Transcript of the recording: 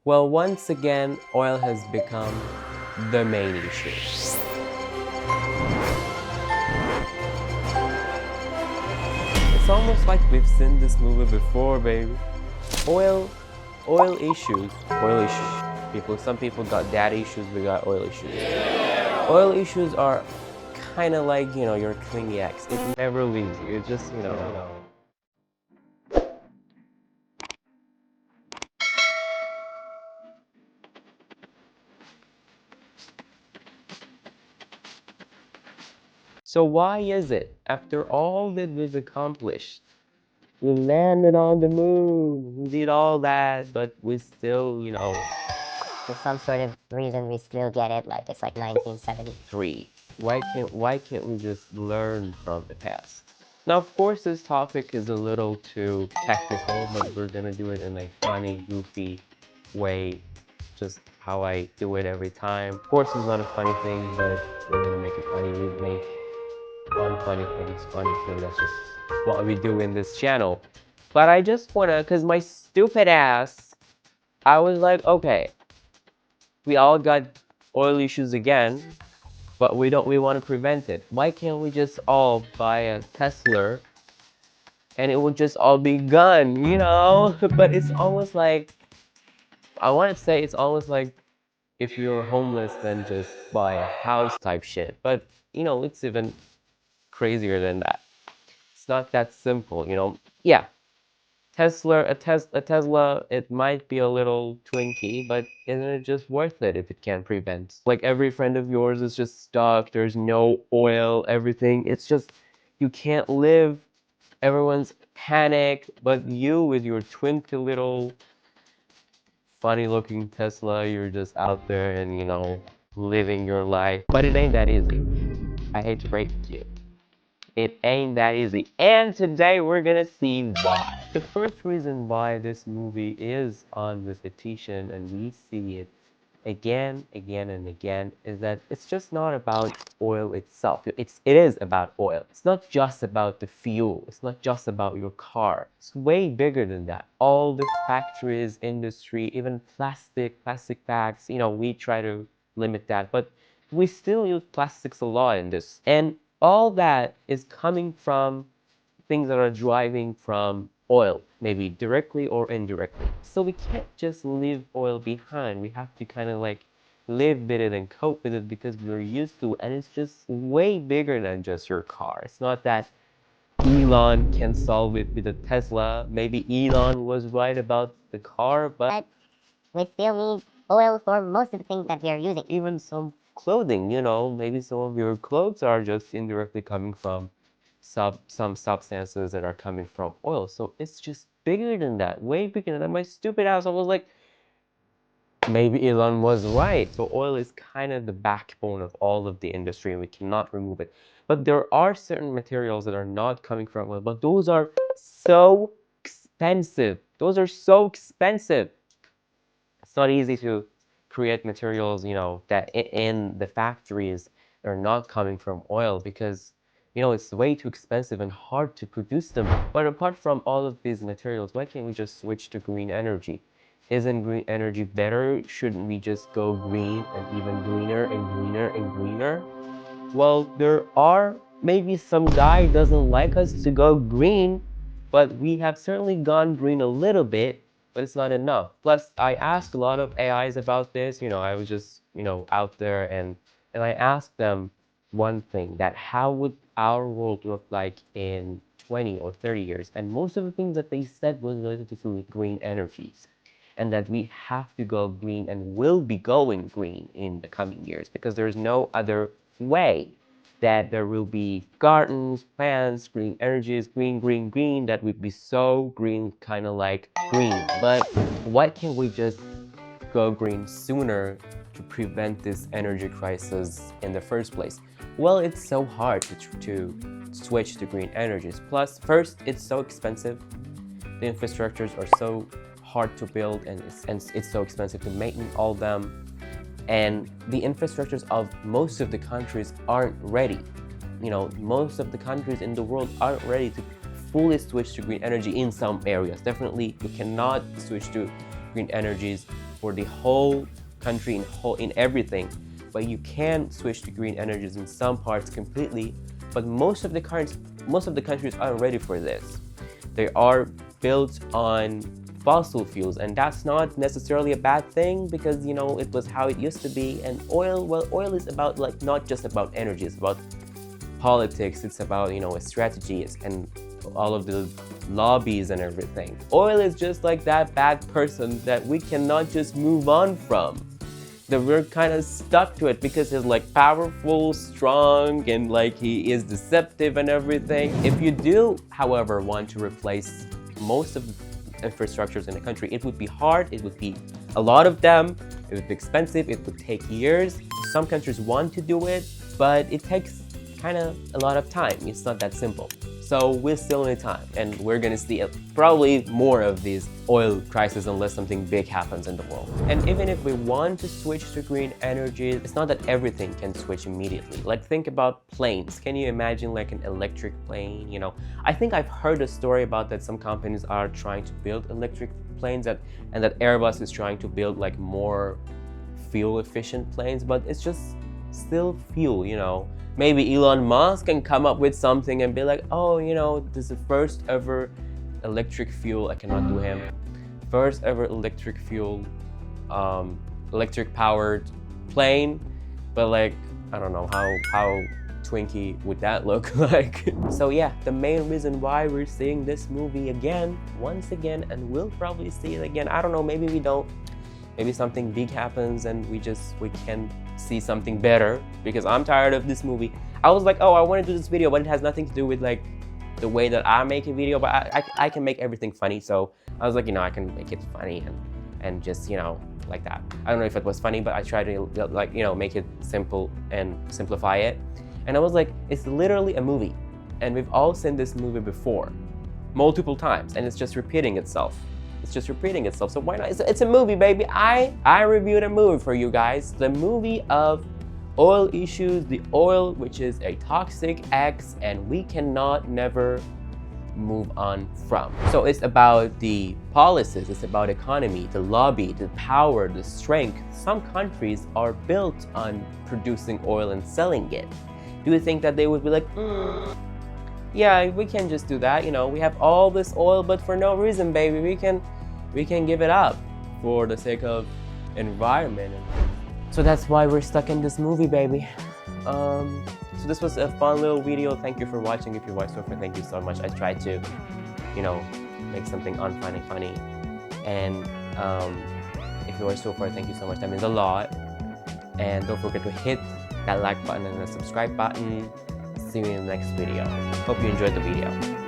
Well, once again, oil has become the main issue. It's almost like we've seen this movie before, baby. Oil, oil issues. Oil issues. Some people got dad issues, we got oil issues. Oil issues are kind of like, your clingy ex. It never leaves you. It just, So why is it, after all that we've accomplished, we landed on the moon, we did all that, but we still, For some sort of reason, we still get it like it's like 1973. Why can't we just learn from the past? Now, of course, this topic is a little too technical, but we're gonna do it in a funny, goofy way, just how I do it every time. Of course, it's not a funny thing, but we're gonna make it funny. We make funny things funny thing. That's just what we do in this channel. But I just wanna, cause my stupid ass, I was like, okay, we all got oil issues again, but we want to prevent it. Why can't we just all buy a Tesla and it would just all be gone, But it's almost like, I want to say it's almost like if you're homeless, then just buy a house type shit. But, it's even crazier than that. It's not that simple. Yeah, a Tesla, it might be a little twinky, but isn't it just worth it if it can prevent? Like every friend of yours is just stuck, there's no oil, everything. It's just, you can't live. Everyone's panicked, but you with your twinky little funny looking Tesla, you're just out there and, living your life. But it ain't that easy. I hate to break it to you. It ain't that easy. And today we're gonna see why. The first reason why this movie is on the petition and we see it again, again, and again is that it's just not about oil itself. It is about oil. It's not just about the fuel. It's not just about your car. It's way bigger than that. All the factories, industry, even plastic bags, we try to limit that, but we still use plastics a lot in this. And all that is coming from things that are driving from oil, maybe directly or indirectly. So we can't just leave oil behind. We have to kind of like live with it and cope with it because we're used to it. And it's just way bigger than just your car. It's not that Elon can solve it with a Tesla. Maybe Elon was right about the car, but We still need oil for most of the things that we are using. even some clothing, maybe some of your clothes are just indirectly coming from some substances that are coming from oil. So it's just bigger than that, way bigger than that. My stupid ass, I was like, maybe Elon was right. So oil is kind of the backbone of all of the industry and we cannot remove it. But there are certain materials that are not coming from oil, but those are so expensive. Those are so expensive. It's not easy to create materials, that in the factories are not coming from oil because, it's way too expensive and hard to produce them. But apart from all of these materials, why can't we just switch to green energy? Isn't green energy better? Shouldn't we just go green and even greener and greener and greener? Well, there are maybe some guy doesn't like us to go green, but we have certainly gone green a little bit, but it's not enough. Plus, I asked a lot of AIs about this. I was just, out there and I asked them one thing, that how would our world look like in 20 or 30 years? And most of the things that they said was related to green energies and that we have to go green and will be going green in the coming years because there's no other way that there will be gardens, plants, green energies, green, green, green, that would be so green, kind of like green. But why can't we just go green sooner to prevent this energy crisis in the first place? Well, it's so hard to switch to green energies. Plus, first, it's so expensive. The infrastructures are so hard to build and it's so expensive to maintain all of them. And the infrastructures of most of the countries aren't ready. Most of the countries in the world aren't ready to fully switch to green energy in some areas. Definitely, you cannot switch to green energies for the whole country in everything, but you can switch to green energies in some parts completely. But most of the countries aren't ready for this. They are built on fossil fuels, and that's not necessarily a bad thing, because it was how it used to be. And oil is about, like, not just about energy, it's about politics, it's about strategies and all of the lobbies and everything. Oil is just like that bad person that we cannot just move on from, that we're kind of stuck to it because he's like powerful, strong, and like he is deceptive and everything. If you do, however, want to replace most of the infrastructures in the country, it would be hard, it would be a lot of them, it would be expensive, it would take years. Some countries want to do it, but it takes kind of a lot of time. It's not that simple. So we're still in time, and we're gonna see probably more of these oil crises unless something big happens in the world. And even if we want to switch to green energy, it's not that everything can switch immediately. Like, think about planes. Can you imagine like an electric plane? I think I've heard a story about that some companies are trying to build electric planes, and that Airbus is trying to build like more fuel efficient planes, but it's just still fuel. Maybe Elon Musk can come up with something and be like, oh, this is the first ever electric fuel. I cannot do him. First ever electric fuel, electric powered plane. But like, I don't know how Twinkie would that look like. So yeah, the main reason why we're seeing this movie once again, and we'll probably see it again. I don't know, maybe we don't. Maybe something big happens and we can see something better, because I'm tired of this movie. I was like, oh, I want to do this video, but it has nothing to do with like the way that I make a video, but I can make everything funny. So I was like, I can make it funny and just, like that. I don't know if it was funny, but I tried to like, make it simple and simplify it. And I was like, it's literally a movie, and we've all seen this movie before, multiple times, and it's just repeating itself. So why not? It's a movie, baby. I reviewed a movie for you guys. The movie of oil issues, the oil, which is a toxic X, and we cannot never move on from. So it's about the policies, it's about economy, the lobby, the power, the strength. Some countries are built on producing oil and selling it. Do you think that they would be like, yeah, we can just do that, we have all this oil, but for no reason, baby, we can give it up for the sake of environment. So that's why we're stuck in this movie, baby. So this was a fun little video. Thank you for watching. If you watched so far, thank you so much. I tried to, make something funny. And if you watched so far, thank you so much. That means a lot. And don't forget to hit that like button and the subscribe button. See you in the next video. Hope you enjoyed the video.